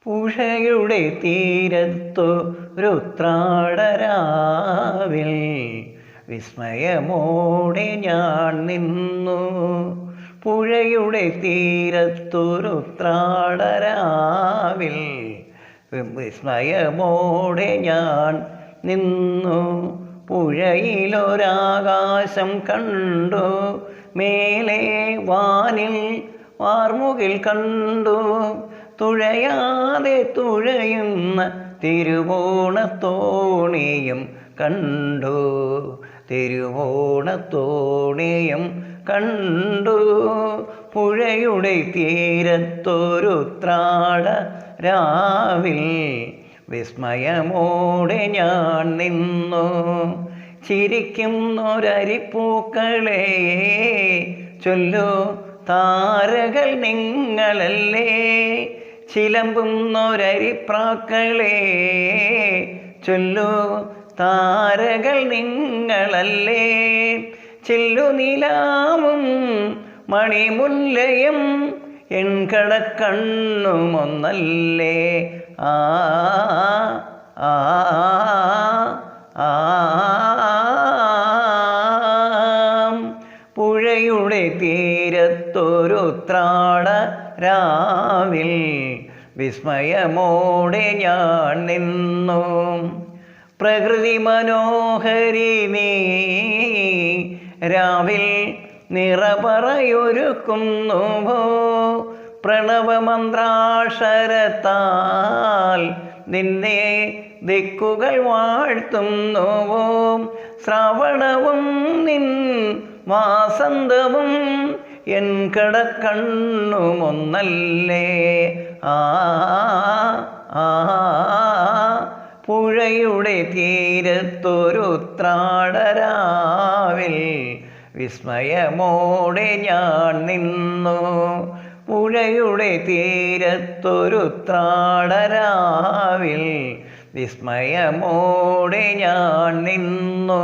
പുഴയുടെ തീരത്തു രുത്രാടരാവിൽ വിസ്മയമോടെ ഞാൻ നിന്നു. പുഴയുടെ തീരത്തു രുത്രാടരാവിൽ വിസ്മയമോടെ ഞാൻ നിന്നു. പുഴയിലൊരാകാശം കണ്ടു, മേലെ വാനിൽ വാർമുകിൽ കണ്ടു. തുഴയാതെ തുഴയുന്ന തിരുവോണത്തോണിയും കണ്ടു, തിരുവോണത്തോണിയും കണ്ടു. പുഴയുടെ തീരത്തൊരുത്രാട രാവിൽ വിസ്മയമോടെ ഞാൻ നിന്നു. ചിരിക്കുന്നൊരരിപ്പൂക്കളെ ചൊല്ലു, താരകൾ നിങ്ങളല്ലേ. ചിലമ്പുന്നൊരരിപ്രാക്കളെ ചൊല്ലു, താരകൾ നിങ്ങളല്ലേ. ചെല്ലുനിലാവും മണിമുല്ലയും എൺകടക്കണ്ണുമൊന്നല്ലേ. ആ ആ ആ പുഴയുടെ തീരത്തൊരുത്രാട രാവിൽ വിസ്മയമോടെ ഞാൻ നിന്നു. പ്രകൃതി മനോഹരി നീ രാവിൽ നിറപറയൊരുക്കുന്നുവോ. പ്രണവമന്ത്രാക്ഷരത്താൽ നിന്നെ ദിക്കുകൾ വാഴ്ത്തുന്നുവോ. ശ്രാവണവും നിൻ വാസന്തവും എൻ കടക്കണ്ണുമൊന്നല്ലേ. ആ ആ പുഴയുടെ തീരത്തൊരുത്രാടരാവിൽ വിസ്മയമോടെ ഞാൻ നിന്നു. പുഴയുടെ തീരത്തൊരുത്രാടരാവിൽ വിസ്മയമോടെ ഞാൻ നിന്നു.